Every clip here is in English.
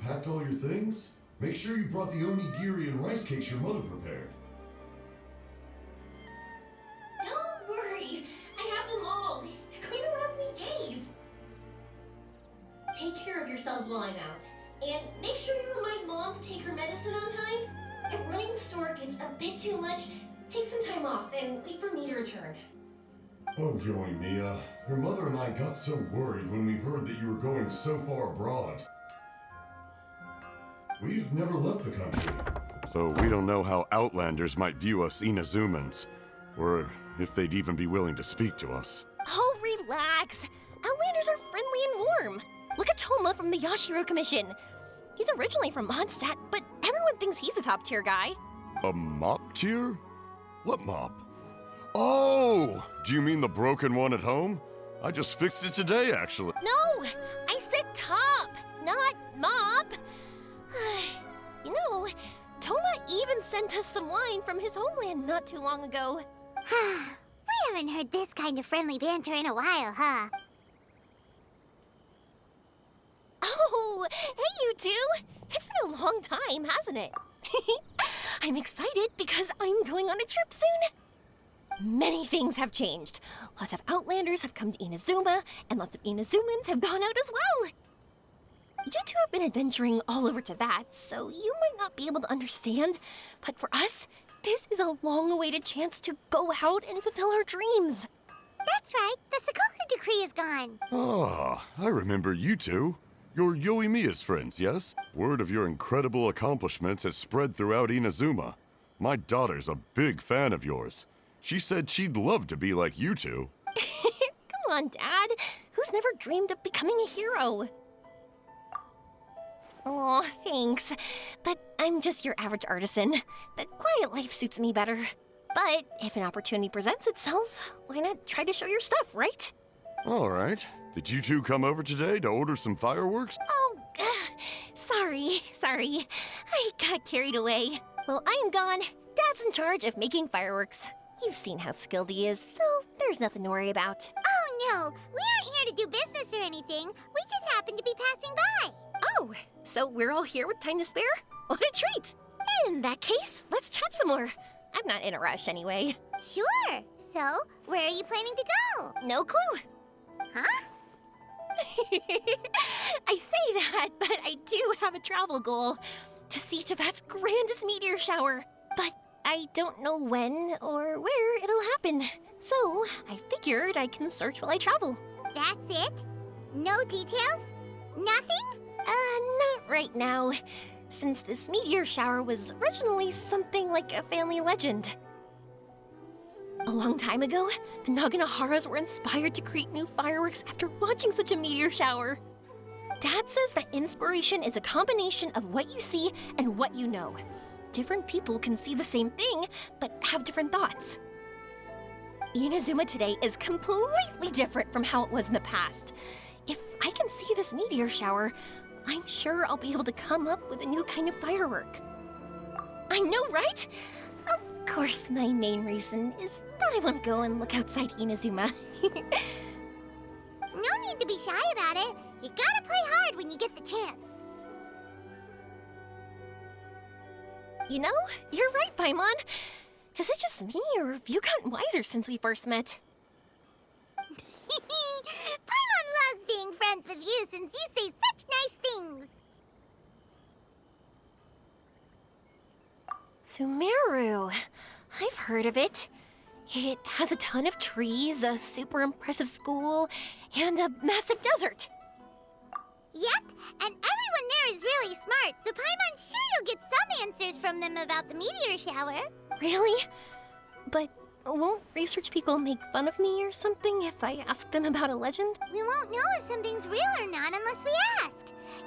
packed all your things? Make sure you brought the onigiri and rice cakes your mother prepared. Don't worry, I have them all. They're going to last me days. Take care of yourselves while I'm out. And make sure you remind Mom to take her medicine on time. If running the store gets a bit too much, take some time off and wait for me to return. Oh, Yoimiya, your mother and I got so worried when we heard that you were going so far abroad. We've never left the country. So we don't know how Outlanders might view us Inazumans, or if they'd even be willing to speak to us. Oh, relax. Outlanders are friendly and warm. Look at Toma from the Yashiro Commission. He's originally from Mondstadt, but everyone thinks he's a top-tier guy. A mop tier? What mop? Oh! Do you mean the broken one at home? I just fixed it today, actually. No! I said top, not mop. You know, Toma even sent us some wine from his homeland not too long ago. We haven't heard this kind of friendly banter in a while, huh? Oh, hey you two! It's been a long time, hasn't it? I'm excited because I'm going on a trip soon. Many things have changed. Lots of Outlanders have come to Inazuma, and lots of Inazumans have gone out as well. You two have been adventuring all over Teyvat, so you might not be able to understand, but for us, this is a long-awaited chance to go out and fulfill our dreams. That's right, the Sakoku decree is gone. Ah, I remember you two. You're Yoimiya's friends, yes? Word of your incredible accomplishments has spread throughout Inazuma. My daughter's a big fan of yours. She said she'd love to be like you two. Come on, Dad. Who's never dreamed of becoming a hero? Aw, thanks. But I'm just your average artisan. The quiet life suits me better. But if an opportunity presents itself, why not try to show your stuff, right? All right. Did you two come over today to order some fireworks? Oh, sorry. I got carried away. Well, I'm gone. Dad's in charge of making fireworks. You've seen how skilled he is, so there's nothing to worry about. Oh no, we aren't here to do business or anything. We just happen to be passing by. Oh, so we're all here with time to spare? What a treat! In that case, let's chat some more. I'm not in a rush anyway. Sure. So, where are you planning to go? No clue. Huh? I say that, but I do have a travel goal. To see Teyvat's grandest meteor shower. But I don't know when or where it'll happen. So, I figured I can search while I travel. That's it? No details? Nothing? Not right now. Since this meteor shower was originally something like a family legend. A long time ago, the Naganaharas were inspired to create new fireworks after watching such a meteor shower. Dad says that inspiration is a combination of what you see and what you know. Different people can see the same thing, but have different thoughts. Inazuma today is completely different from how it was in the past. If I can see this meteor shower, I'm sure I'll be able to come up with a new kind of firework. I know, right? Of course, my main reason is that I want to go and look outside Inazuma. No need to be shy about it. You gotta play hard when you get the chance. You know, you're right, Paimon. Is it just me, or have you gotten wiser since we first met? Paimon loves being friends with you since you say such nice things. Sumeru. I've heard of it. It has a ton of trees, a super impressive school, and a massive desert. Yep, and everyone there is really smart, so Paimon's sure you'll get some answers from them about the meteor shower. Really? But won't research people make fun of me or something if I ask them about a legend? We won't know if something's real or not unless we ask.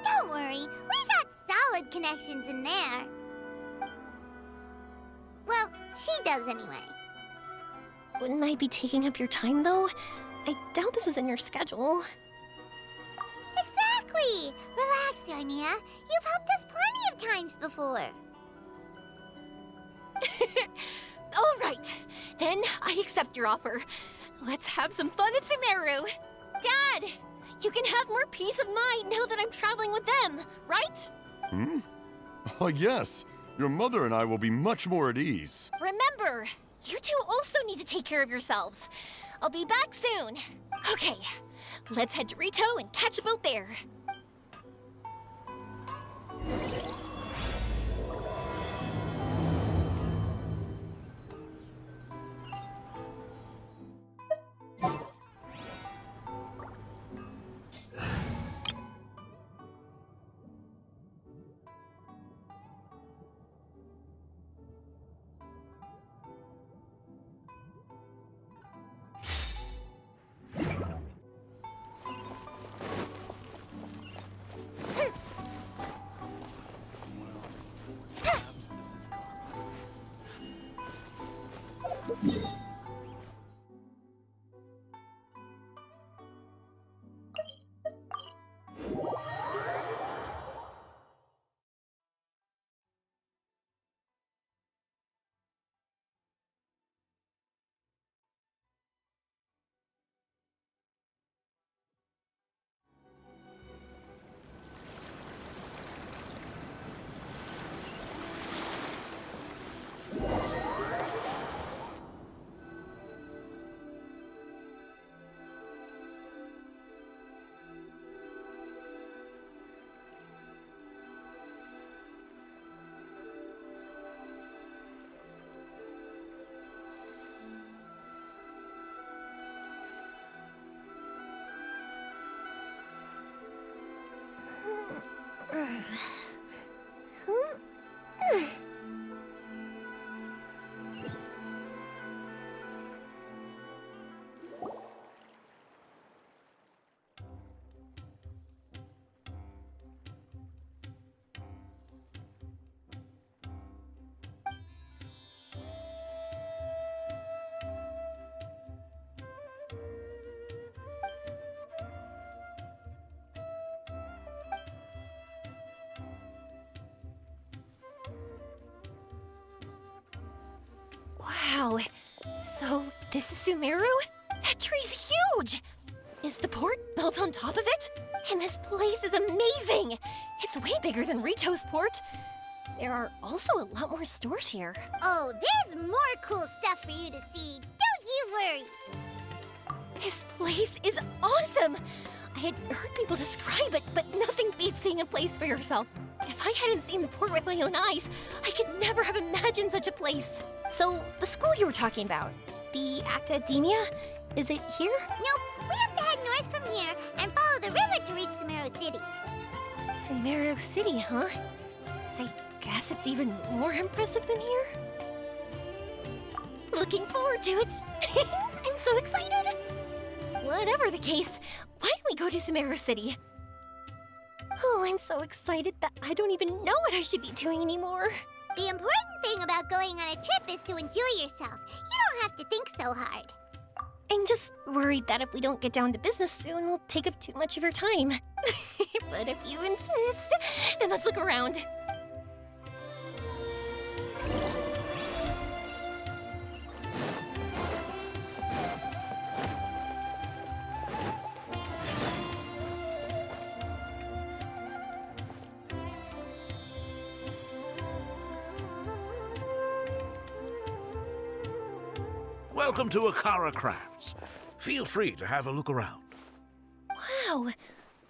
Don't worry, we got solid connections in there. Well, she does anyway. Wouldn't I be taking up your time, though? I doubt this is in your schedule. Exactly! Relax, Yoimiya. You've helped us plenty of times before. All right, then I accept your offer. Let's have some fun at Sumeru. Dad, you can have more peace of mind now that I'm traveling with them, right? Oh, yes. Your mother and I will be much more at ease. Remember, you two also need to take care of yourselves. I'll be back soon. Okay, let's head to Rito and catch a boat there. Wow, so this is Sumeru? That tree's huge! Is the port built on top of it? And this place is amazing! It's way bigger than Rito's port. There are also a lot more stores here. Oh, there's more cool stuff for you to see. Don't you worry. This place is awesome! I had heard people describe it, but nothing beats seeing a place for yourself. If I hadn't seen the port with my own eyes, I could never have imagined such a place. So, the school you were talking about, the academia, is it here? Nope, we have to head north from here and follow the river to reach Sumeru City. Sumeru City, huh? I guess it's even more impressive than here. Looking forward to it. I'm so excited. Whatever the case, why don't we go to Sumeru City? Oh, I'm so excited that I don't even know what I should be doing anymore. The important thing about going on a trip is to enjoy yourself. You don't have to think so hard. I'm just worried that if we don't get down to business soon, we'll take up too much of your time. But if you insist, then let's look around. Welcome to Akara Crafts. Feel free to have a look around. Wow,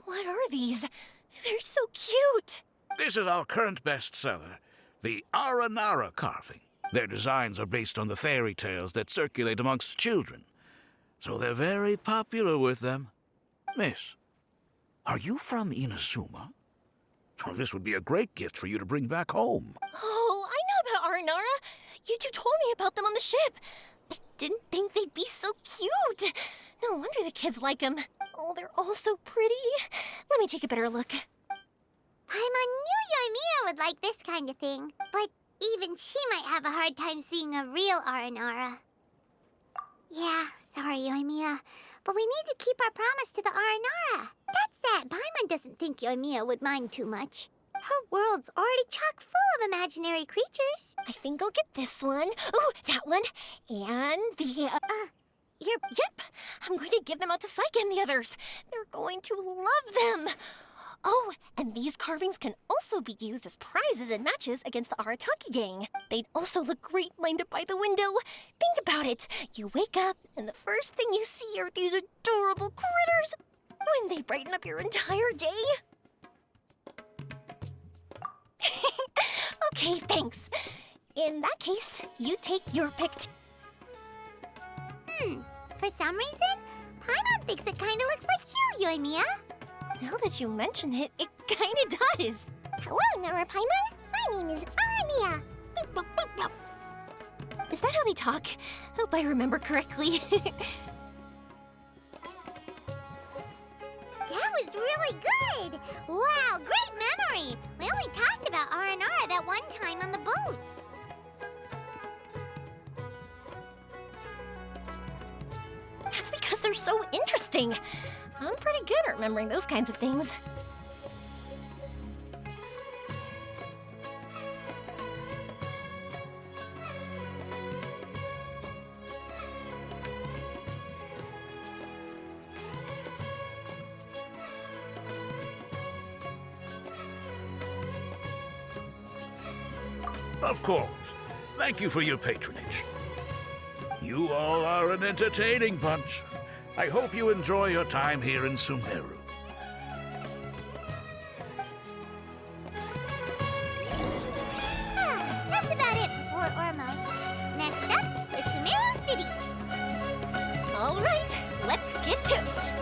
what are these? They're so cute. This is our current bestseller, the Aranara carving. Their designs are based on the fairy tales that circulate amongst children, so they're very popular with them. Miss, are you from Inazuma? Oh, this would be a great gift for you to bring back home. Oh, I know about Aranara. You two told me about them on the ship. I didn't think they'd be so cute. No wonder the kids like them. Oh, they're all so pretty. Let me take a better look. Paimon knew Yoimiya would like this kind of thing, but even she might have a hard time seeing a real Aranara. Yeah, sorry, Yoimiya, but we need to keep our promise to the Aranara. That's sad. Paimon doesn't think Yoimiya would mind too much. Her world's already chock full of imaginary creatures. I think I'll get this one. Ooh, that one. And the, Yep, I'm going to give them out to Saika and the others. They're going to love them. Oh, and these carvings can also be used as prizes in matches against the Arataki gang. They'd also look great lined up by the window. Think about it. You wake up, and the first thing you see are these adorable critters. Wouldn't they brighten up your entire day? Okay, thanks. In that case, you take your pick. For some reason, Paimon thinks it kinda looks like you, Yoimiya. Now that you mention it, it kinda does. Hello, Nara Paimon. My name is Aramiya. Is that how they talk? Hope I remember correctly. That was really good! Wow, great memory! We only talked about Aranara that one time on the boat. That's because they're so interesting. I'm pretty good at remembering those kinds of things. Of course. Thank you for your patronage. You all are an entertaining bunch. I hope you enjoy your time here in Sumeru. That's about it for Port Ormos. Next up is Sumeru City. All right, let's get to it.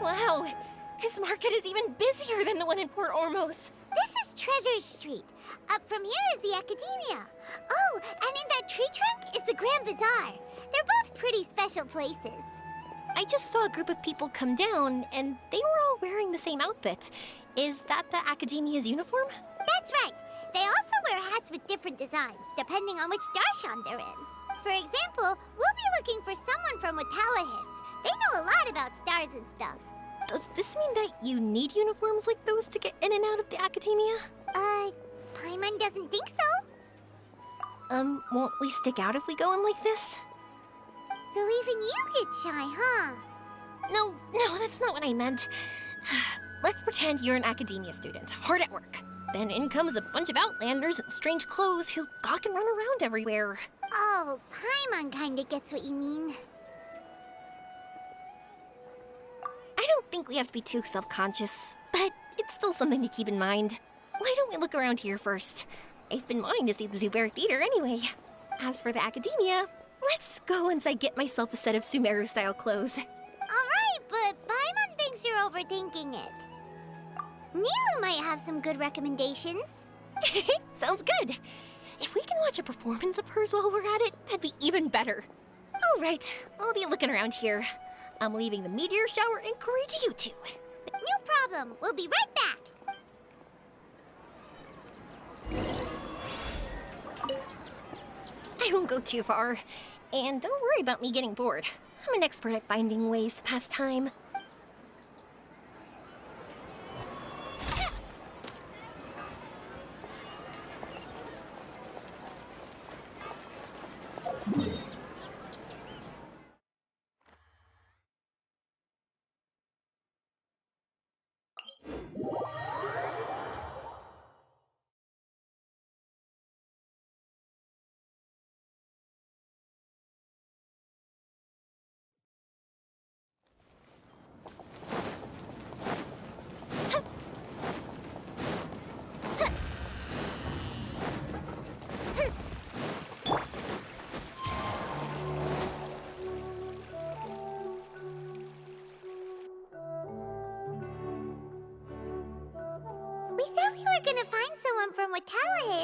Wow, this market is even busier than the one in Port Ormos. This is Treasure Street. Up from here is the Academia. Oh, and in that tree trunk is the Grand Bazaar. They're both pretty special places. I just saw a group of people come down, and they were all wearing the same outfit. Is that the Academia's uniform? That's right. They also wear hats with different designs, depending on which darshan they're in. For example, we'll be looking for someone from Watawahist. They know a lot about stars and stuff. Does this mean that you need uniforms like those to get in and out of the Academia? Paimon doesn't think so. Won't we stick out if we go in like this? So even you get shy, huh? No, that's not what I meant. Let's pretend you're an Academia student, hard at work. Then in comes a bunch of Outlanders in strange clothes who gawk and run around everywhere. Oh, Paimon kinda gets what you mean. I don't think we have to be too self-conscious, but it's still something to keep in mind. Why don't we look around here first? I've been wanting to see the Zubair Theater anyway. As for the Academia, let's go once I get myself a set of Sumeru-style clothes. Alright, but Paimon thinks you're overthinking it. Milu might have some good recommendations. Sounds good. If we can watch a performance of hers while we're at it, that'd be even better. All right, I'll be looking around here. I'm leaving the meteor shower inquiry to you two. No problem. We'll be right back. I won't go too far. And don't worry about me getting bored. I'm an expert at finding ways to pass time.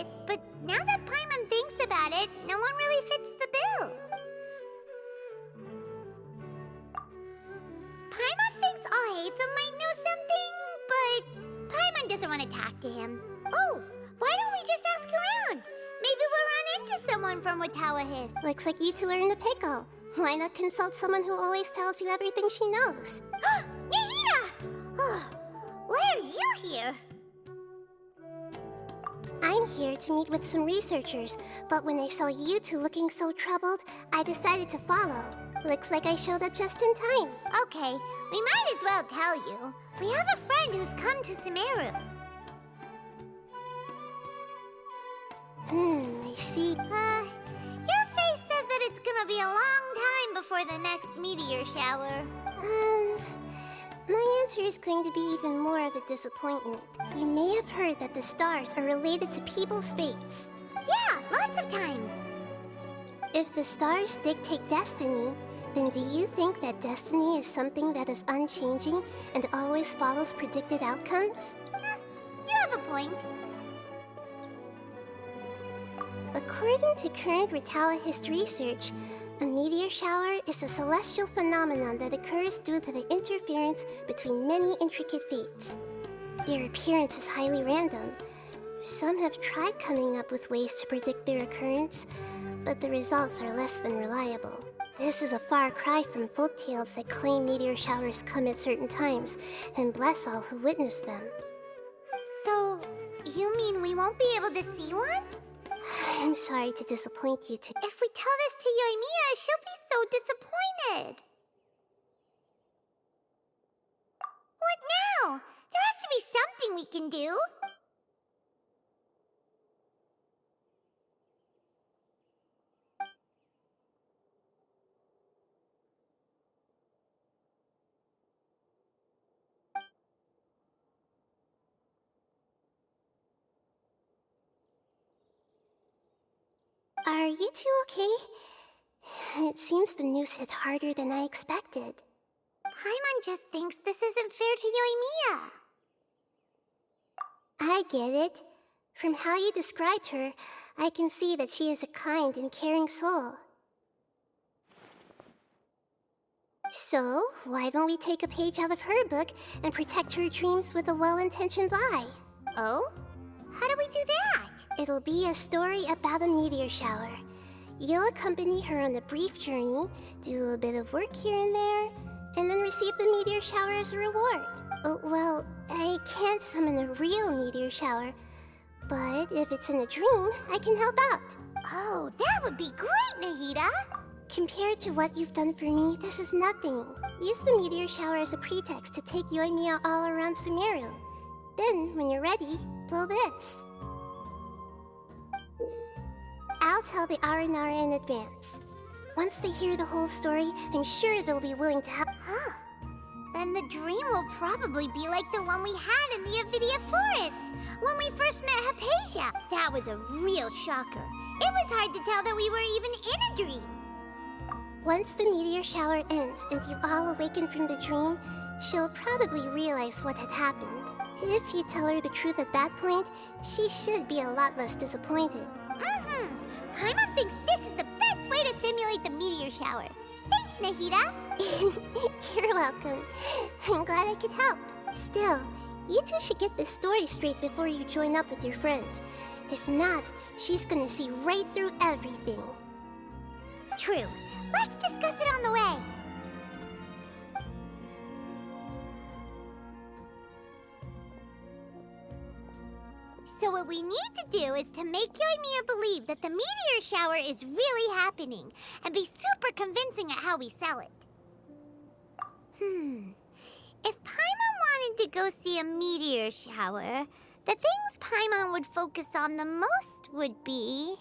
this, but now that Paimon thinks about it, no one really fits the bill. Paimon thinks Alhaitham might know something, but Paimon doesn't want to talk to him. Oh, why don't we just ask around? Maybe we'll run into someone from Watawa His. Looks like you two are in a pickle. Why not consult someone who always tells you everything she knows? Nahida! Why are you here? I'm here to meet with some researchers, but when I saw you two looking so troubled, I decided to follow. Looks like I showed up just in time. Okay, we might as well tell you. We have a friend who's come to Sumeru. I see. Your face says that it's gonna be a long time before the next meteor shower. My answer is going to be even more of a disappointment. You may have heard that the stars are related to people's fates. Yeah, lots of times. If the stars dictate destiny, then do you think that destiny is something that is unchanging and always follows predicted outcomes? You have a point. According to current Ritawahist research, a meteor shower is a celestial phenomenon that occurs due to the interference between many intricate fates. Their appearance is highly random. Some have tried coming up with ways to predict their occurrence, but the results are less than reliable. This is a far cry from folktales that claim meteor showers come at certain times and bless all who witness them. So, you mean we won't be able to see one? I'm sorry to disappoint you two. If we tell this to Yoimiya, she'll be so disappointed. What now? There has to be something we can do. Are you two okay? It seems the news hit harder than I expected. Paimon just thinks this isn't fair to Yoimiya. I get it. From how you described her, I can see that she is a kind and caring soul. So, why don't we take a page out of her book and protect her dreams with a well-intentioned lie? Oh? How do we do that? It'll be a story about a meteor shower. You'll accompany her on a brief journey, do a bit of work here and there, and then receive the meteor shower as a reward. Oh, well, I can't summon a real meteor shower, but if it's in a dream, I can help out. Oh, that would be great, Nahida! Compared to what you've done for me, this is nothing. Use the meteor shower as a pretext to take Yoimiya all around Sumeru. Then, when you're ready, blow this. I'll tell the Aranara in advance. Once they hear the whole story, I'm sure they'll be willing to help. Huh. Then the dream will probably be like the one we had in the Avidia Forest, when we first met Hypatia. That was a real shocker. It was hard to tell that we were even in a dream. Once the meteor shower ends and you all awaken from the dream, she'll probably realize what had happened. If you tell her the truth at that point, she should be a lot less disappointed. Paimon thinks this is the best way to simulate the meteor shower. Thanks, Nahida. You're welcome. I'm glad I could help. Still, you two should get this story straight before you join up with your friend. If not, she's gonna see right through everything. True. Let's discuss it on the way. So what we need to do is to make Yoimiya believe that the meteor shower is really happening, and be super convincing at how we sell it. If Paimon wanted to go see a meteor shower, the things Paimon would focus on the most would be...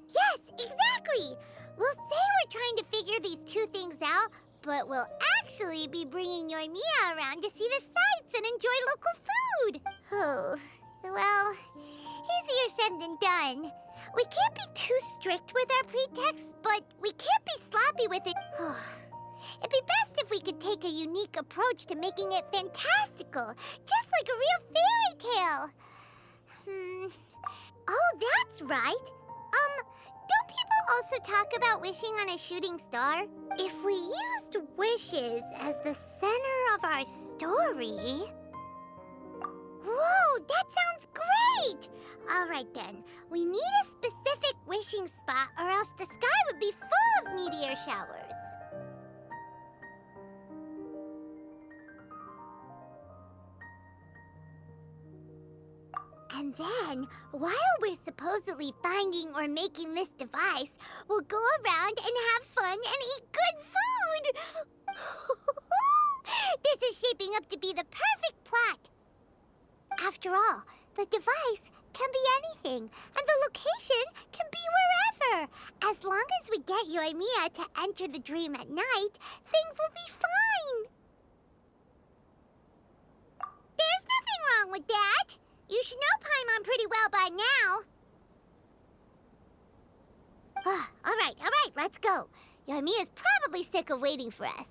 Yes, exactly! We'll say we're trying to figure these two things out, but we'll actually be bringing Yoimiya around to see the sights and enjoy local food. Oh, well, easier said than done. We can't be too strict with our pretexts, but we can't be sloppy with it. It'd be best if we could take a unique approach to making it fantastical, just like a real fairy tale. Oh, that's right. Don't people also talk about wishing on a shooting star? If we used wishes as the center of our story... Whoa, that sounds great! Alright then, we need a specific wishing spot or else the sky would be full of meteor showers. And then, while we're supposedly finding or making this device, we'll go around and have fun and eat good food! This is shaping up to be the perfect plot! After all, the device can be anything, and the location can be wherever. As long as we get Yoimiya to enter the dream at night, things will be fine. There's nothing wrong with that. You should know Paimon pretty well by now. All right, let's go. Yoimiya's probably sick of waiting for us.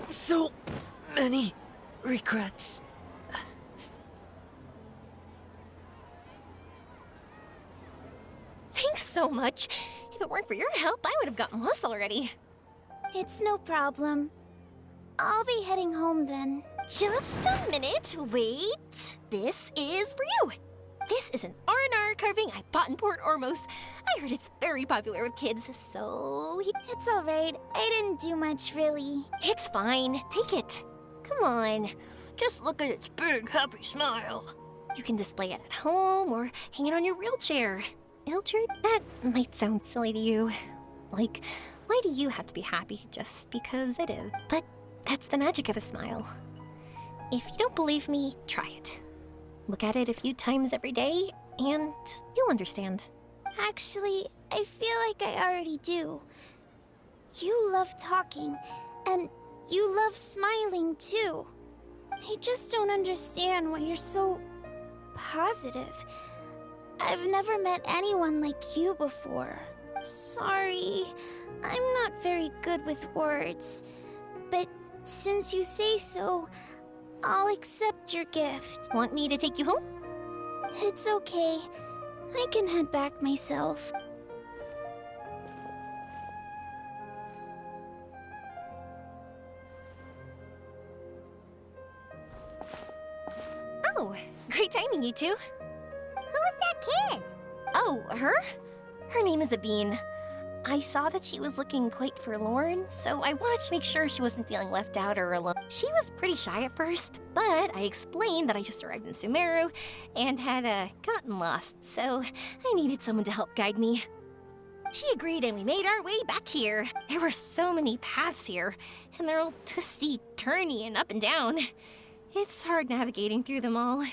So many regrets. Thanks so much. If it weren't for your help, I would have gotten lost already. It's no problem. I'll be heading home then. Just a minute, wait. This is for you. This is an R&R carving I bought in Port Ormos. I heard it's very popular with kids, so... It's alright. I didn't do much, really. It's fine. Take it. Come on. Just look at its big, happy smile. You can display it at home or hang it on your wheelchair. Mildred, that might sound silly to you. Like, why do you have to be happy just because it is? But that's the magic of a smile. If you don't believe me, try it. Look at it a few times every day, and you'll understand. Actually, I feel like I already do. You love talking, and you love smiling too. I just don't understand why you're so positive. I've never met anyone like you before. Sorry, I'm not very good with words. But since you say so, I'll accept your gift. Want me to take you home? It's okay. I can head back myself. Oh, great timing, you two. Who was that kid? Oh, her? Her name is Aveen. I saw that she was looking quite forlorn, so I wanted to make sure she wasn't feeling left out or alone. She was pretty shy at first, but I explained that I just arrived in Sumeru and had gotten lost, so I needed someone to help guide me. She agreed and we made our way back here. There were so many paths here, and they're all twisty, turny, and up and down. It's hard navigating through them all.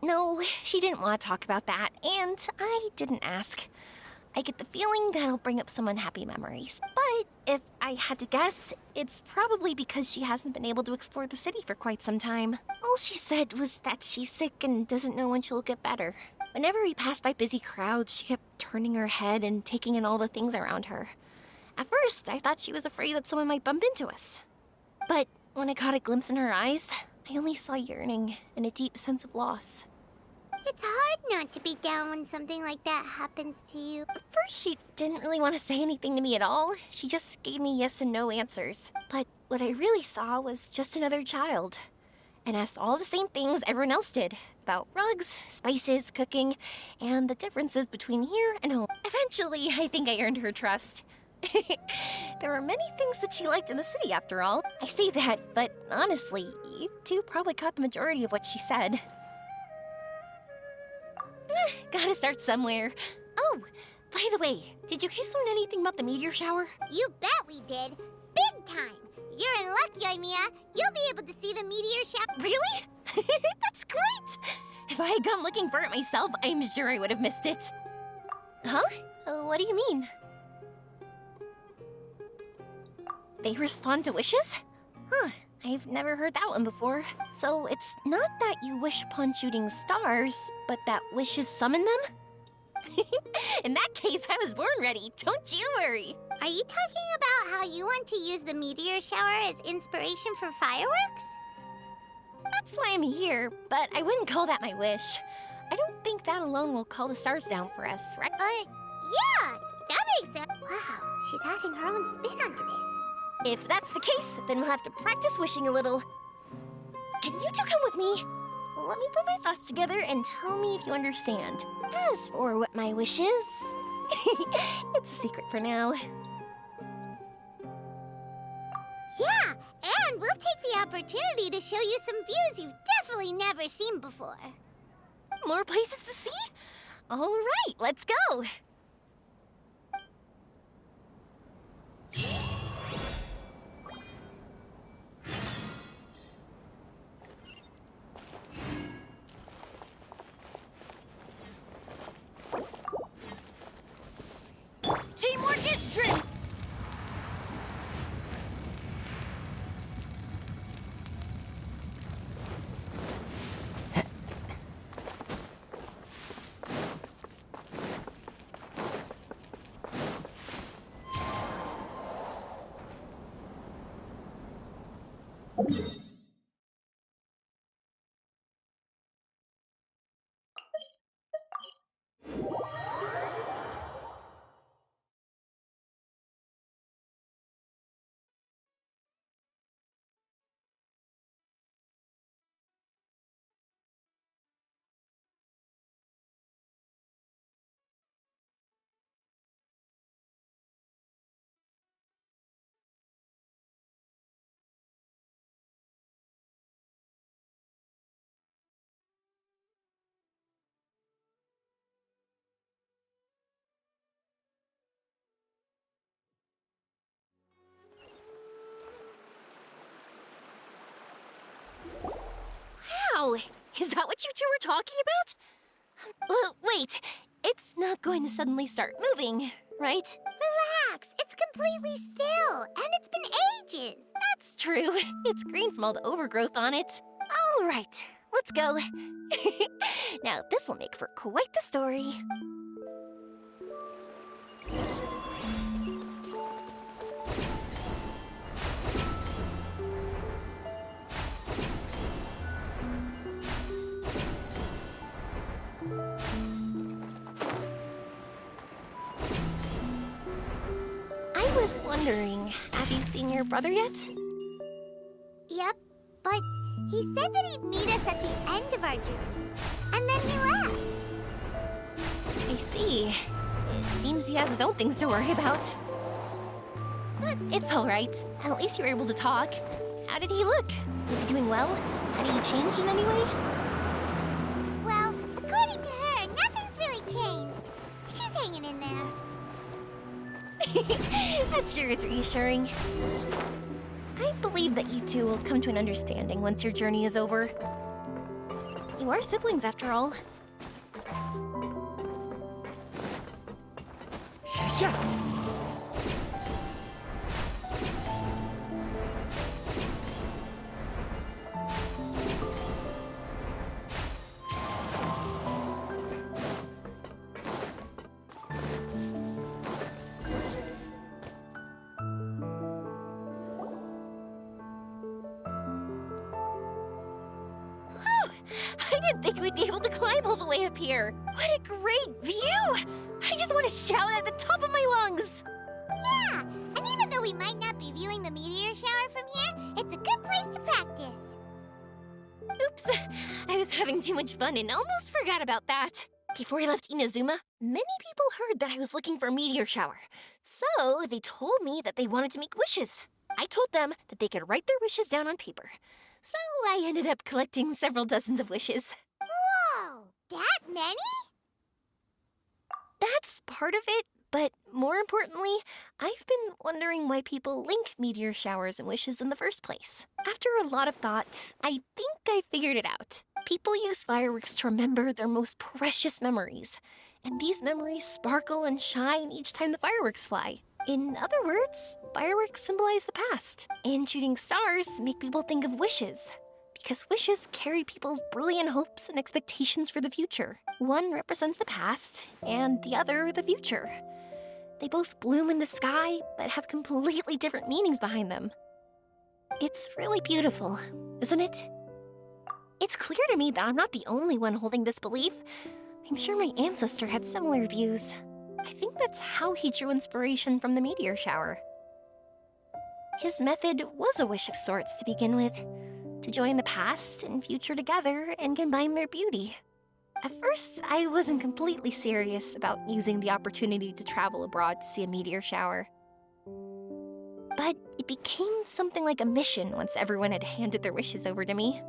No, she didn't want to talk about that, and I didn't ask. I get the feeling that'll bring up some unhappy memories. But if I had to guess, it's probably because she hasn't been able to explore the city for quite some time. All she said was that she's sick and doesn't know when she'll get better. Whenever we passed by busy crowds, she kept turning her head and taking in all the things around her. At first, I thought she was afraid that someone might bump into us. But when I caught a glimpse in her eyes, I only saw yearning and a deep sense of loss. It's hard not to be down when something like that happens to you. At first, she didn't really want to say anything to me at all. She just gave me yes and no answers. But what I really saw was just another child. And asked all the same things everyone else did. About rugs, spices, cooking, and the differences between here and home. Eventually, I think I earned her trust. There were many things that she liked in the city, after all. I say that, but honestly, you two probably caught the majority of what she said. Gotta start somewhere. Oh, by the way, did you guys learn anything about the meteor shower? You bet we did. Big time. You're in luck, Yoimiya. You'll be able to see the meteor shower. Really? That's great! If I had gone looking for it myself, I'm sure I would have missed it. Huh? What do you mean? They respond to wishes? Huh, I've never heard that one before. So it's not that you wish upon shooting stars, but that wishes summon them? In that case, I was born ready. Don't you worry. Are you talking about how you want to use the meteor shower as inspiration for fireworks? That's why I'm here, but I wouldn't call that my wish. I don't think that alone will call the stars down for us, right? Yeah, that makes sense. Wow, she's adding her own spin onto this. If that's the case, then we'll have to practice wishing a little. Can you two come with me? Let me put my thoughts together and tell me if you understand. As for what my wish is, it's a secret for now. Yeah, and we'll take the opportunity to show you some views you've definitely never seen before. More places to see? All right, let's go. Teamwork is strength. Wow, is that what you two were talking about? Wait, it's not going to suddenly start moving, right? Relax, it's completely still, and it's been ages. That's true. It's green from all the overgrowth on it. All right, let's go. Now, this will make for quite the story. I was wondering, have you seen your brother yet? Yep, but he said that he'd meet us at the end of our journey, and then he left. I see. It seems he has his own things to worry about. But it's all right. At least you were able to talk. How did he look? Was he doing well? Had he changed in any way? Well, according to her, nothing's really changed. She's hanging in there. That sure is reassuring. I believe that you two will come to an understanding once your journey is over. You are siblings, after all. Yeah. I didn't think we'd be able to climb all the way up here. What a great view! I just want to shout at the top of my lungs. Yeah, and even though we might not be viewing the meteor shower from here, it's a good place to practice. Oops, I was having too much fun and almost forgot about that. Before I left Inazuma, many people heard that I was looking for a meteor shower. So they told me that they wanted to make wishes. I told them that they could write their wishes down on paper. So I ended up collecting several dozens of wishes. Whoa, that many? That's part of it, but more importantly, I've been wondering why people link meteor showers and wishes in the first place. After a lot of thought, I think I figured it out. People use fireworks to remember their most precious memories. And these memories sparkle and shine each time the fireworks fly. In other words, fireworks symbolize the past, and shooting stars make people think of wishes. Because wishes carry people's brilliant hopes and expectations for the future. One represents the past, and the other the future. They both bloom in the sky, but have completely different meanings behind them. It's really beautiful, isn't it? It's clear to me that I'm not the only one holding this belief. I'm sure my ancestor had similar views. I think that's how he drew inspiration from the meteor shower. His method was a wish of sorts to begin with, to join the past and future together and combine their beauty. At first, I wasn't completely serious about using the opportunity to travel abroad to see a meteor shower. But it became something like a mission once everyone had handed their wishes over to me.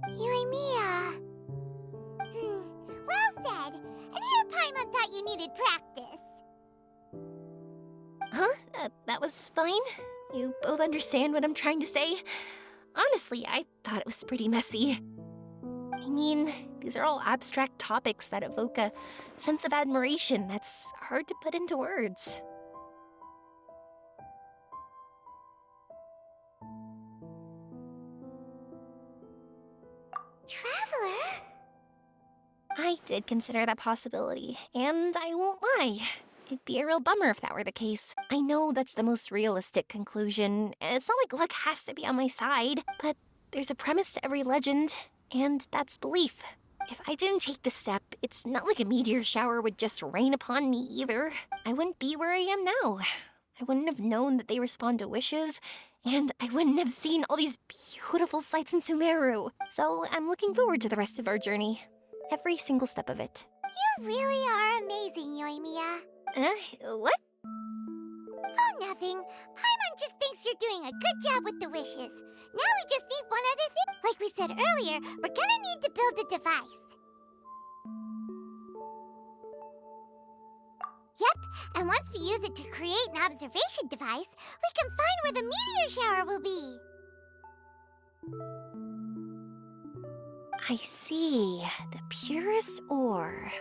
Yoimiya. Well said. And here Paimon thought you needed practice. Huh? That was fine? You both understand what I'm trying to say? Honestly, I thought it was pretty messy. I mean, these are all abstract topics that evoke a sense of admiration that's hard to put into words. Traveler? I did consider that possibility, and I won't lie. It'd be a real bummer if that were the case. I know that's the most realistic conclusion. It's not like luck has to be on my side, but there's a premise to every legend, and that's belief. If I didn't take the step, it's not like a meteor shower would just rain upon me either. I wouldn't be where I am now. I wouldn't have known that they respond to wishes, and I wouldn't have seen all these beautiful sights in Sumeru. So I'm looking forward to the rest of our journey. Every single step of it. You really are amazing, Yoimiya. What? Oh, nothing. Paimon just thinks you're doing a good job with the wishes. Now we just need one other thing. Like we said earlier, we're gonna need to build a device. Yep, and once we use it to create an observation device, we can find where the meteor shower will be. I see. The purest ore.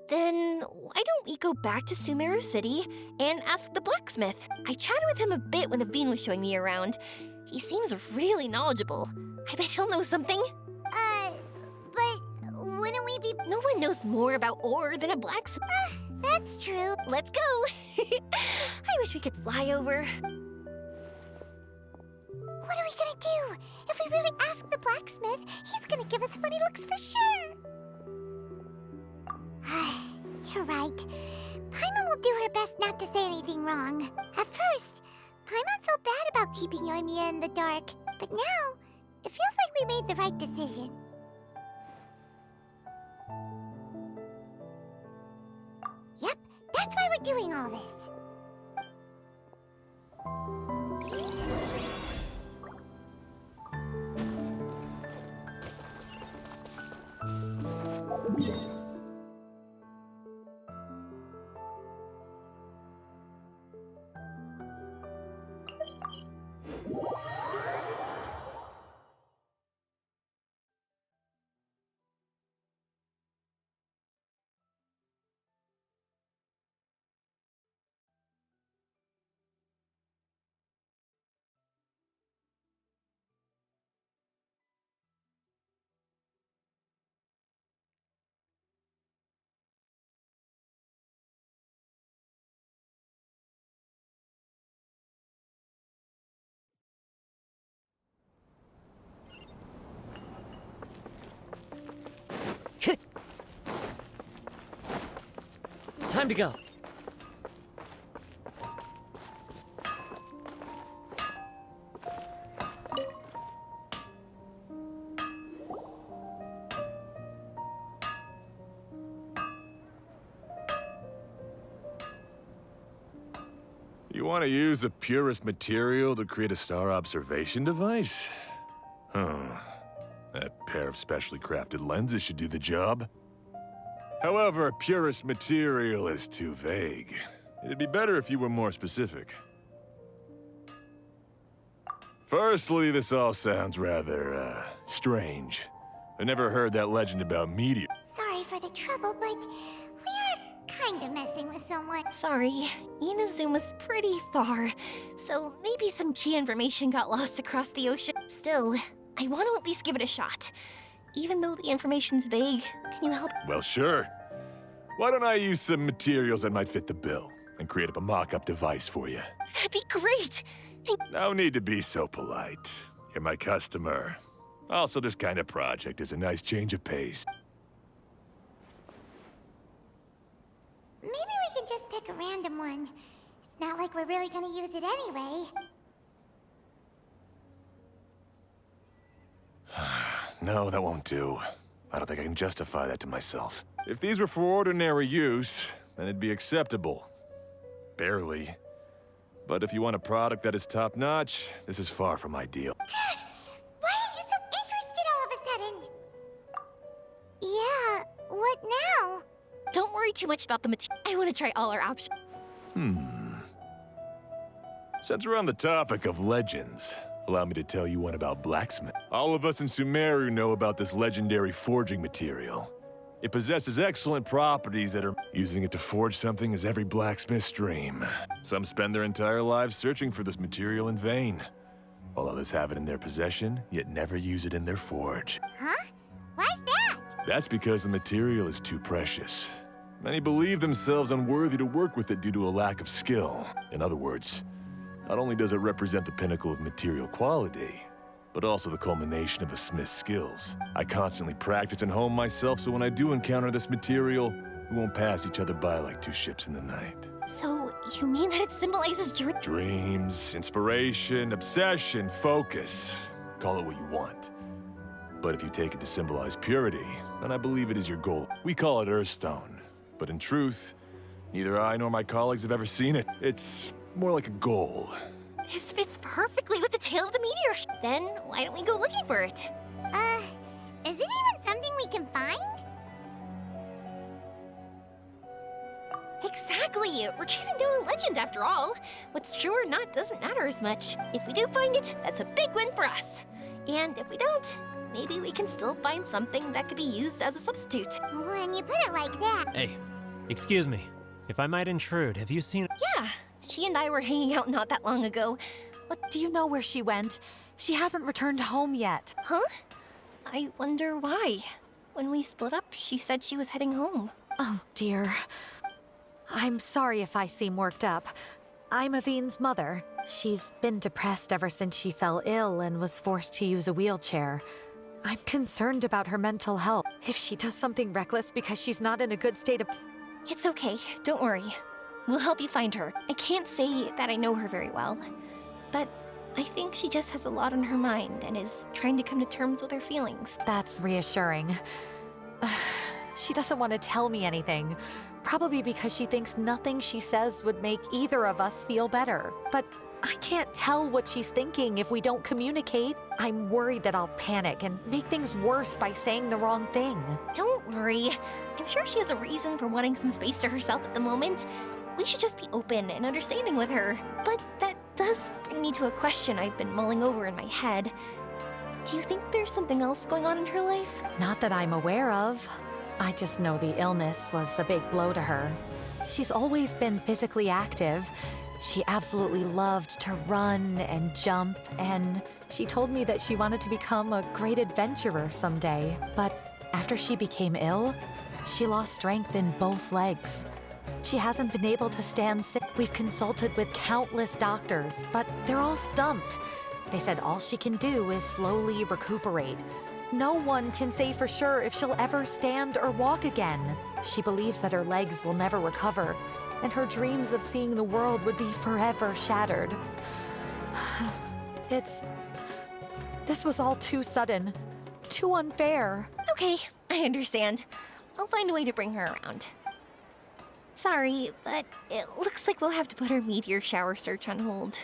Then why don't we go back to Sumeru City and ask the blacksmith? I chatted with him a bit when Aveen was showing me around. He seems really knowledgeable. I bet he'll know something. But wouldn't we be... No one knows more about ore than a blacksmith. That's true. Let's go! I wish we could fly over. What are we gonna do? If we really ask the blacksmith, he's gonna give us funny looks for sure. You're right. Paimon will do her best not to say anything wrong. At first, Paimon felt bad about keeping Yoimiya in the dark, but now, it feels like we made the right decision. Yep, that's why we're doing all this. Time to go. You want to use the purest material to create a star observation device? That pair of specially crafted lenses should do the job. However, purest material is too vague. It'd be better if you were more specific. Firstly, this all sounds rather, strange. I never heard that legend about meteor. Sorry for the trouble, but we are kinda messing with someone. Sorry, Inazuma's pretty far, so maybe some key information got lost across the ocean. Still, I want to at least give it a shot. Even though the information's vague, can you help? Well, sure. Why don't I use some materials that might fit the bill and create up a mock-up device for you? That'd be great! No need to be so polite. You're my customer. Also, this kind of project is a nice change of pace. Maybe we can just pick a random one. It's not like we're really gonna use it anyway. No, that won't do. I don't think I can justify that to myself. If these were for ordinary use, then it'd be acceptable. Barely. But if you want a product that is top-notch, this is far from ideal. Why are you so interested all of a sudden? Yeah, what now? Don't worry too much about the material. I want to try all our options. Since we're on the topic of legends, allow me to tell you one about blacksmith. All of us in Sumeru know about this legendary forging material. It possesses excellent properties that are... Using it to forge something is every blacksmith's dream. Some spend their entire lives searching for this material in vain, while others have it in their possession, yet never use it in their forge. Huh? Why's that? That's because the material is too precious. Many believe themselves unworthy to work with it due to a lack of skill. In other words, not only does it represent the pinnacle of material quality, but also the culmination of a smith's skills. I constantly practice and hone myself, so when I do encounter this material, we won't pass each other by like two ships in the night. So, you mean that it symbolizes Dreams, inspiration, obsession, focus. Call it what you want. But if you take it to symbolize purity, then I believe it is your goal. We call it Earthstone, but in truth, neither I nor my colleagues have ever seen it. It's more like a goal. This fits perfectly with the tail of the meteor. Then, why don't we go looking for it? Is it even something we can find? Exactly! We're chasing down a legend after all. What's true or not doesn't matter as much. If we do find it, that's a big win for us. And if we don't, maybe we can still find something that could be used as a substitute. When you put it like that... Hey, excuse me. If I might intrude, have you seen... Yeah, she and I were hanging out not that long ago. Do you know where she went? She hasn't returned home yet. Huh? I wonder why. When we split up, she said she was heading home. Oh, dear. I'm sorry if I seem worked up. I'm Avine's mother. She's been depressed ever since she fell ill and was forced to use a wheelchair. I'm concerned about her mental health. If she does something reckless because she's not in a good state of... It's okay, don't worry. We'll help you find her. I can't say that I know her very well, but I think she just has a lot on her mind and is trying to come to terms with her feelings. That's reassuring. She doesn't want to tell me anything. Probably because she thinks nothing she says would make either of us feel better. But I can't tell what she's thinking if we don't communicate. I'm worried that I'll panic and make things worse by saying the wrong thing. Don't worry. I'm sure she has a reason for wanting some space to herself at the moment. We should just be open and understanding with her. But that does bring me to a question I've been mulling over in my head. Do you think there's something else going on in her life? Not that I'm aware of. I just know the illness was a big blow to her. She's always been physically active. She absolutely loved to run and jump, and she told me that she wanted to become a great adventurer someday. But after she became ill, she lost strength in both legs. She hasn't been able to stand still. We've consulted with countless doctors, but they're all stumped. They said all she can do is slowly recuperate. No one can say for sure if she'll ever stand or walk again. She believes that her legs will never recover, and her dreams of seeing the world would be forever shattered. This was all too sudden, too unfair. Okay, I understand. I'll find a way to bring her around. Sorry, but it looks like we'll have to put our meteor shower search on hold.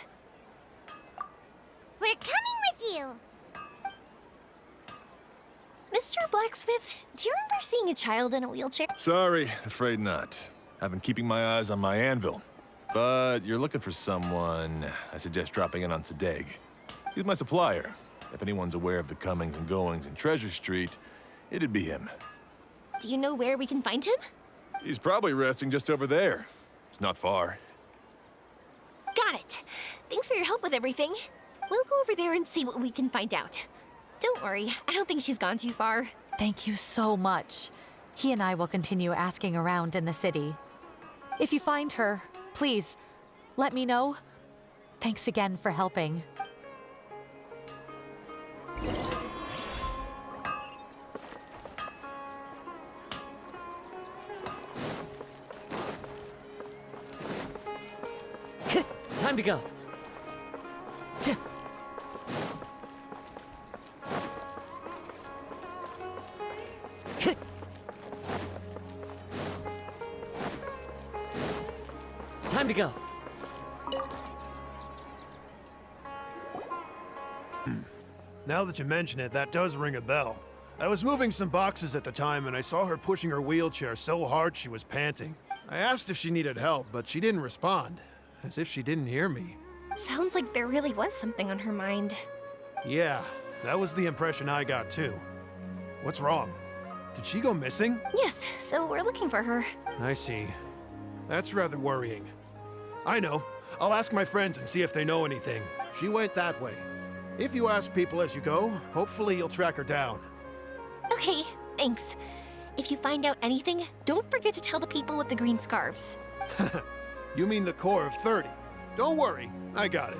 We're coming with you! Mr. Blacksmith, do you remember seeing a child in a wheelchair? Sorry, afraid not. I've been keeping my eyes on my anvil. But you're looking for someone, I suggest dropping in on Sadeg. He's my supplier. If anyone's aware of the comings and goings in Treasure Street, it'd be him. Do you know where we can find him? He's probably resting just over there. It's not far. Got it. Thanks for your help with everything. We'll go over there and see what we can find out. Don't worry, I don't think she's gone too far. Thank you so much. He and I will continue asking around in the city. If you find her, please, let me know. Thanks again for helping. Time to go. Time to go. Now that you mention it, that does ring a bell. I was moving some boxes at the time and I saw her pushing her wheelchair so hard she was panting. I asked if she needed help, but she didn't respond, as if she didn't hear me. Sounds like there really was something on her mind. Yeah, that was the impression I got too. What's wrong? Did she go missing? Yes, so we're looking for her. I see. That's rather worrying. I know. I'll ask my friends and see if they know anything. She went that way. If you ask people as you go, hopefully you'll track her down. Okay, thanks. If you find out anything, don't forget to tell the people with the green scarves. You mean the core of 30. Don't worry, I got it.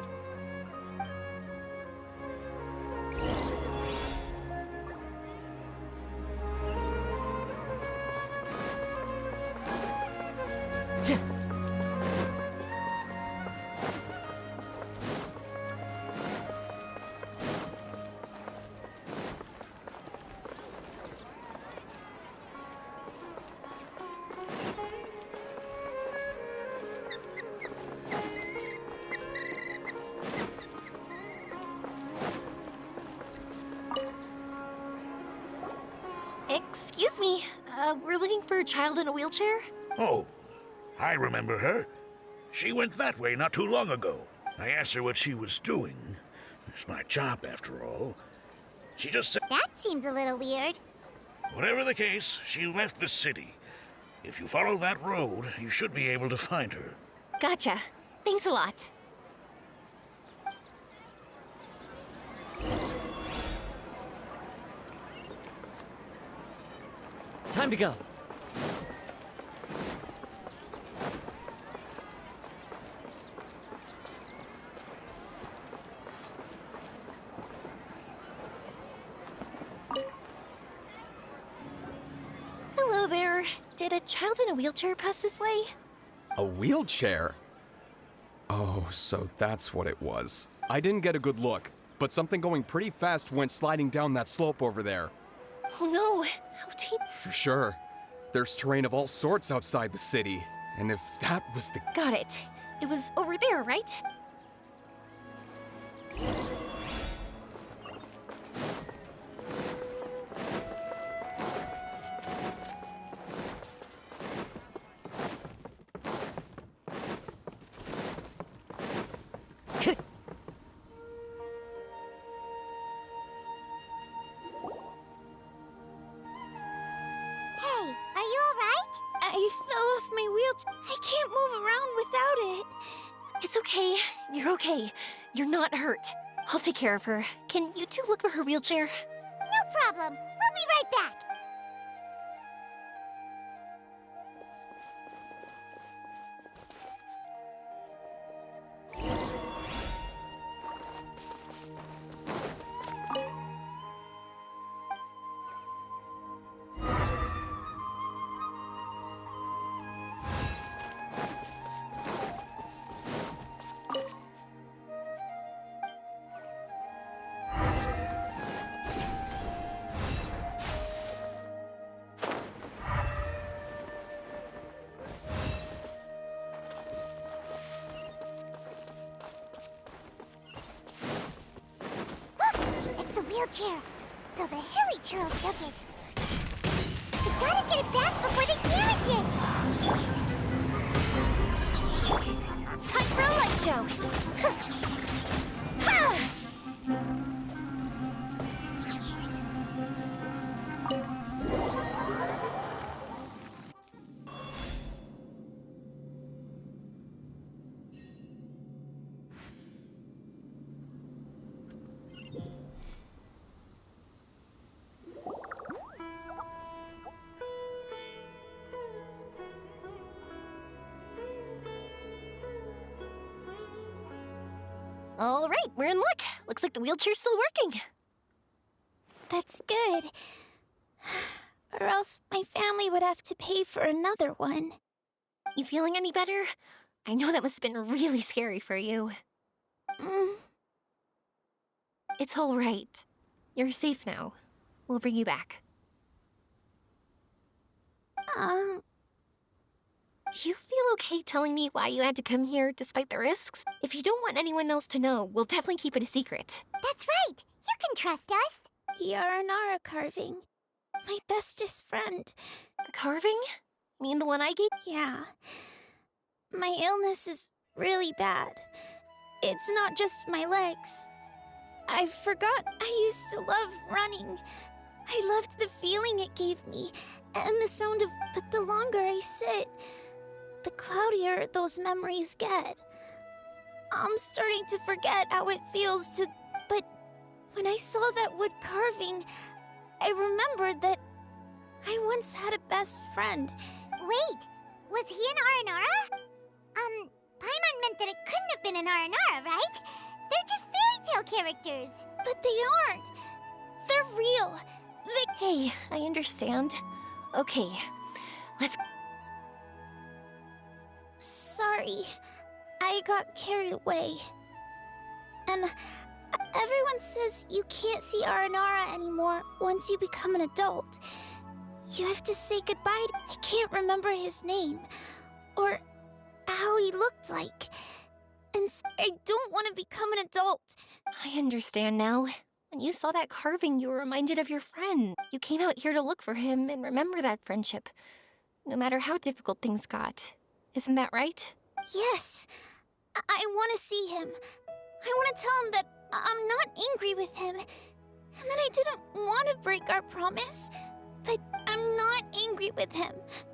Excuse me, we're looking for a child in a wheelchair? Oh, I remember her. She went that way not too long ago. I asked her what she was doing. It's my job, after all. She just said, That seems a little weird. whatever the case, she left the city. If you follow that road, you should be able to find her. Gotcha. Thanks a lot. Time to go. Hello there. Did a child in a wheelchair pass this way? A wheelchair? Oh, so that's what it was. I didn't get a good look, but something going pretty fast went sliding down that slope over there. Oh no, how deep? For sure. There's terrain of all sorts outside the city, and if that was the... Got it. It was over there, right? Hey, are you alright? I fell off my wheelchair. I can't move around without it. It's okay. You're okay. You're not hurt. I'll take care of her. Can you two look for her wheelchair? No problem. We'll be right back. Wheelchair. So the hilly churls took it. We gotta get it back before they damage it. Time for a light show. Ha! All right, we're in luck. Looks like the wheelchair's still working. That's good. Or else my family would have to pay for another one. You feeling any better? I know that must have been really scary for you. It's all right. You're safe now. We'll bring you back. Do you feel okay telling me why you had to come here despite the risks? If you don't want anyone else to know, we'll definitely keep it a secret. That's right. You can trust us. The Aranara carving. My bestest friend. The carving? You mean the one I gave? Yeah. My illness is really bad. It's not just my legs. I forgot I used to love running. I loved the feeling it gave me, and the sound of... But the longer I sit, the cloudier those memories get. I'm starting to forget how it feels to... But when I saw that wood carving, I remembered that I once had a best friend. Wait, was he an Aranara? Paimon meant that it couldn't have been an Aranara, right? They're just fairy tale characters. But they aren't. They're real. Hey, I understand. Okay, let's... Sorry, I got carried away. And everyone says you can't see Aranara anymore once you become an adult. You have to say goodbye. I can't remember his name, or how he looked like. And I don't want to become an adult. I understand now. When you saw that carving, you were reminded of your friend. You came out here to look for him and remember that friendship, no matter how difficult things got. Isn't that right? Yes. I want to see him. I want to tell him that I'm not angry with him, and that I didn't want to break our promise, but I'm not angry with him.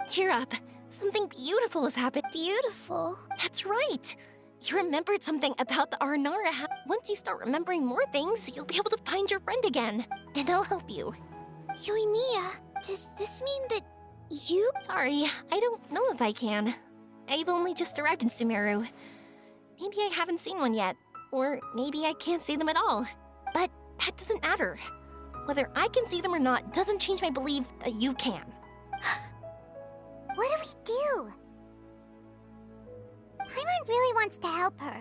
Cheer up. Something beautiful has happened. Beautiful? That's right. You remembered something about the Aranara. Once you start remembering more things, you'll be able to find your friend again. And I'll help you. Yoimiya, does this mean that you... Sorry, I don't know if I can. I've only just arrived in Sumeru. Maybe I haven't seen one yet. Or maybe I can't see them at all. But that doesn't matter. Whether I can see them or not doesn't change my belief that you can. What do we do? Paimon really wants to help her.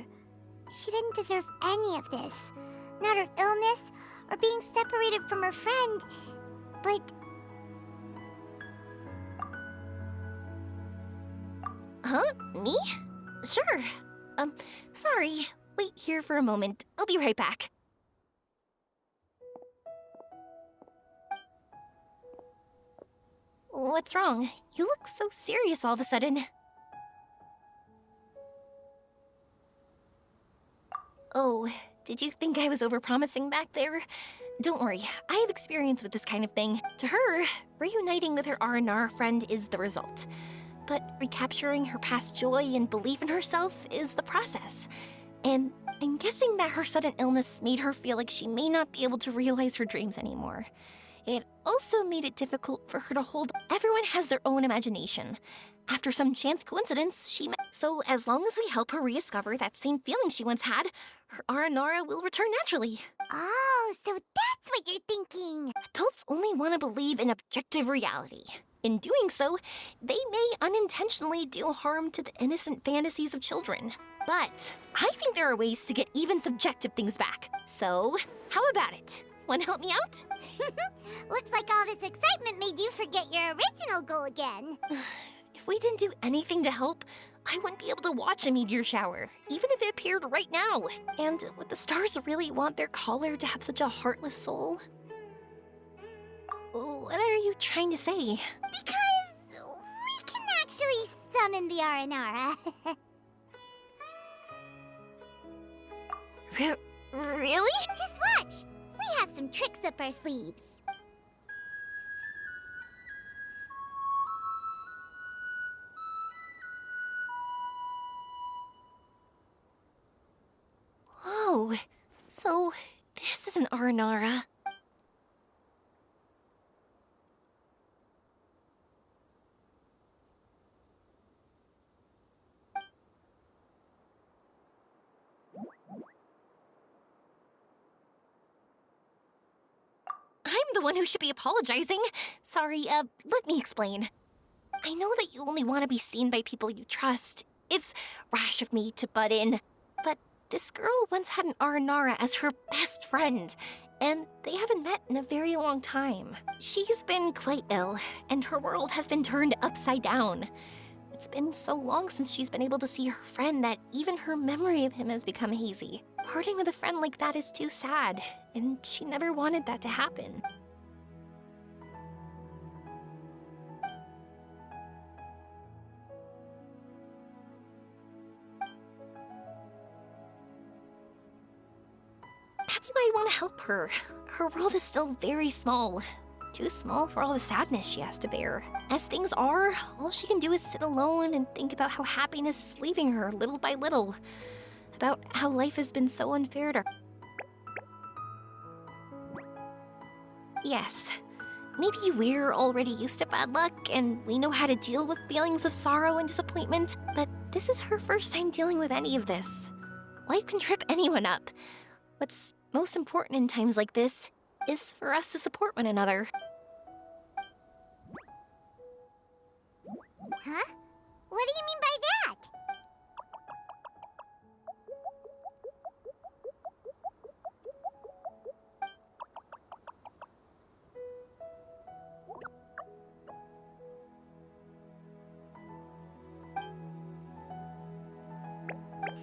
She didn't deserve any of this. Not her illness, or being separated from her friend. But... Huh? Me? Sure. Sorry. Wait here for a moment. I'll be right back. What's wrong? You look so serious all of a sudden. Oh, did you think I was overpromising back there? Don't worry, I have experience with this kind of thing. To her, reuniting with her Aranara friend is the result. But recapturing her past joy and belief in herself is the process. And I'm guessing that her sudden illness made her feel like she may not be able to realize her dreams anymore. It also made it difficult for her to hold. Everyone has their own imagination. After some chance coincidence, she met. So as long as we help her rediscover that same feeling she once had, her Aranara will return naturally. Oh, so that's what you're thinking. Adults only want to believe in objective reality. In doing so, they may unintentionally do harm to the innocent fantasies of children. But I think there are ways to get even subjective things back. So, how about it? Want to help me out? Looks like all this excitement made you forget your original goal again. If we didn't do anything to help, I wouldn't be able to watch a meteor shower, even if it appeared right now. And would the stars really want their caller to have such a heartless soul? What are you trying to say? Because we can actually summon the Aranara. Really? Just watch! We have some tricks up our sleeves. Whoa, so this is an Aranara. one who should be apologizing. Sorry, let me explain. I know that you only want to be seen by people you trust. It's rash of me to butt in. But this girl once had an Aranara as her best friend, and they haven't met in a very long time. She's been quite ill, and her world has been turned upside down. It's been so long since she's been able to see her friend that even her memory of him has become hazy. Parting with a friend like that is too sad, and she never wanted that to happen. That's why I want to help her. Her world is still very small. Too small for all the sadness she has to bear. As things are, all she can do is sit alone and think about how happiness is leaving her little by little. About how life has been so unfair to her. Yes, maybe we're already used to bad luck and we know how to deal with feelings of sorrow and disappointment, but this is her first time dealing with any of this. Life can trip anyone up. What's most important in times like this is for us to support one another. Huh? What do you mean by that?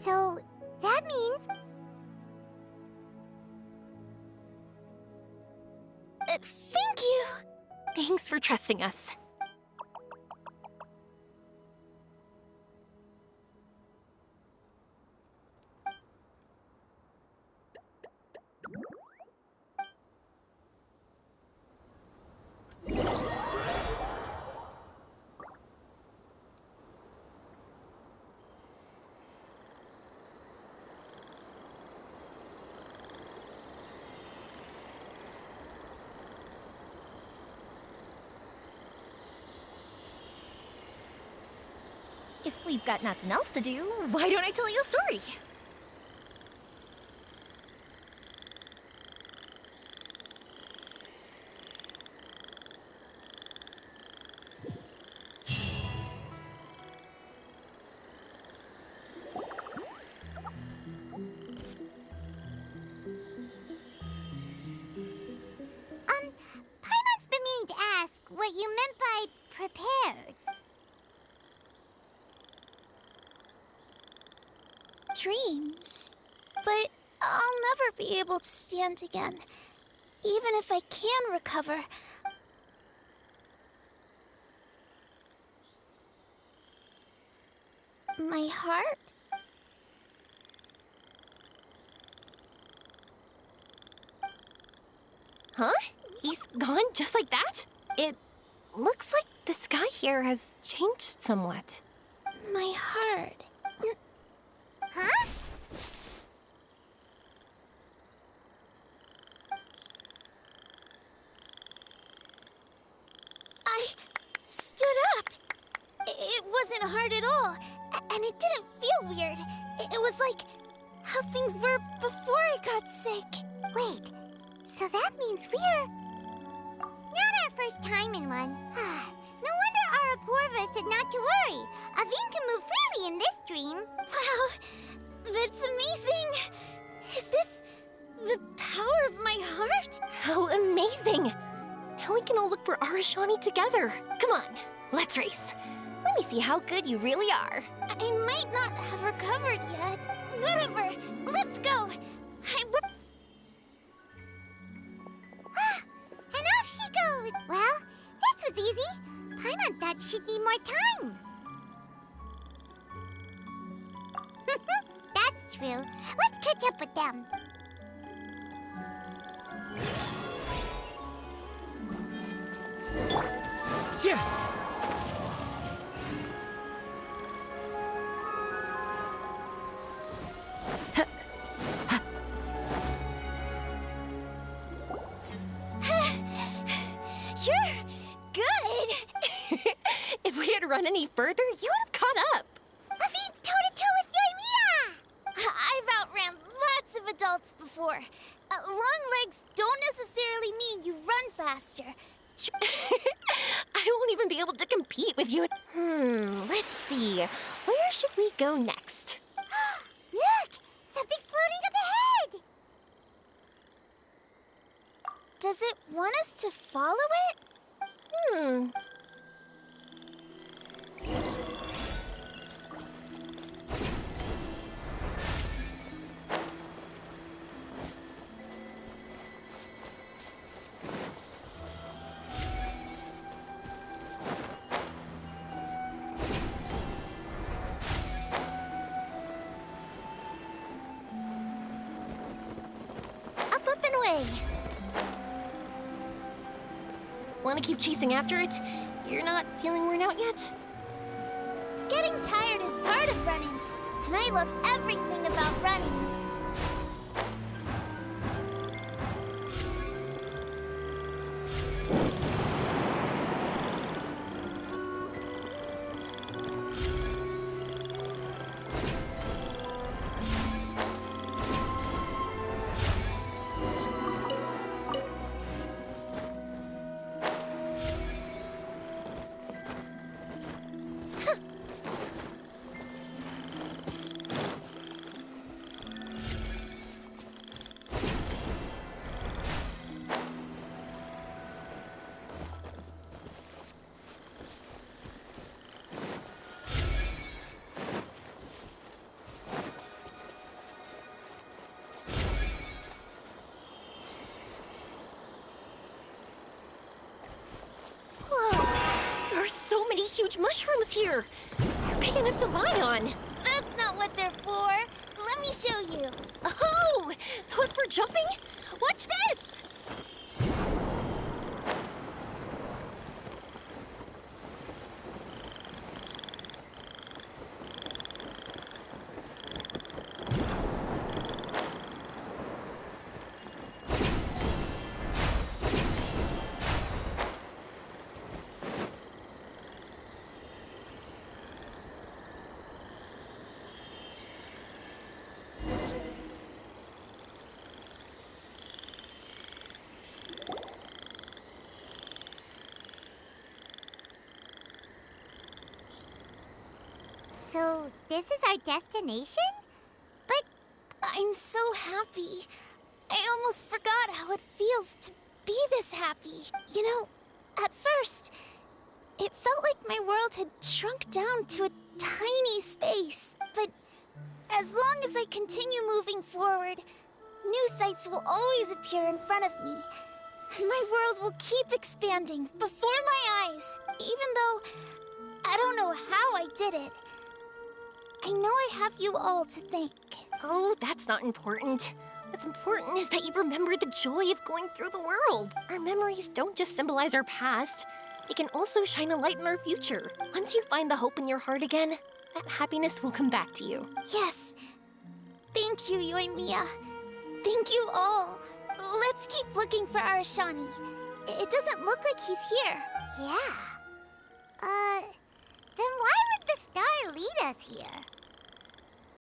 So, that means... Thank you! Thanks for trusting us. If we've got nothing else to do, why don't I tell you a story? Paimon's been meaning to ask what you meant by prepared. Dreams. But I'll never be able to stand again. Even if I can recover. My heart? Huh? He's gone just like that? It looks like the sky here has changed somewhat. My heart. Huh? I stood up. It wasn't hard at all, and it didn't feel weird. It was like how things were before I got sick. Wait, so that means we're... not our first time in one. No wonder Araporva said not to worry. Aveen can move freely in this dream. Wow, that's amazing. Is this the power of my heart? How amazing! Now we can all look for Arashani together. Come on, let's race. Let me see how good you really are. I might not have recovered yet. Whatever, let's go. And off she goes. Well, this was easy. Paimon thought she'd need more time. That's true. Let's catch up with them. Yeah. You're good. If we had run any further, you would have caught up. Aveen's toe-to-toe with Yoimiya! I've outran lots of adults before. Long legs don't necessarily mean you run faster. I won't even be able to compete with you. Let's see. Where should we go next? Look! Something's floating up ahead! Does it want us to follow it? Up and away. Want to keep chasing after it? You're not feeling worn out yet? Getting tired is part of running, and I love everything about running. There are so many huge mushrooms here. They're big enough to lie on. That's not what they're for. Let me show you. Oh, so it's for jumping? Watch this! So, this is our destination? But I'm so happy. I almost forgot how it feels to be this happy. You know, at first, it felt like my world had shrunk down to a tiny space. But as long as I continue moving forward, new sights will always appear in front of me. And my world will keep expanding before my eyes, even though I don't know how I did it. I know I have you all to thank. Oh, that's not important. What's important is that you remember the joy of going through the world. Our memories don't just symbolize our past. They can also shine a light in our future. Once you find the hope in your heart again, that happiness will come back to you. Yes. Thank you, Yoimiya. Thank you all. Let's keep looking for Arashani. It doesn't look like he's here. Yeah. Then why would the star lead us here?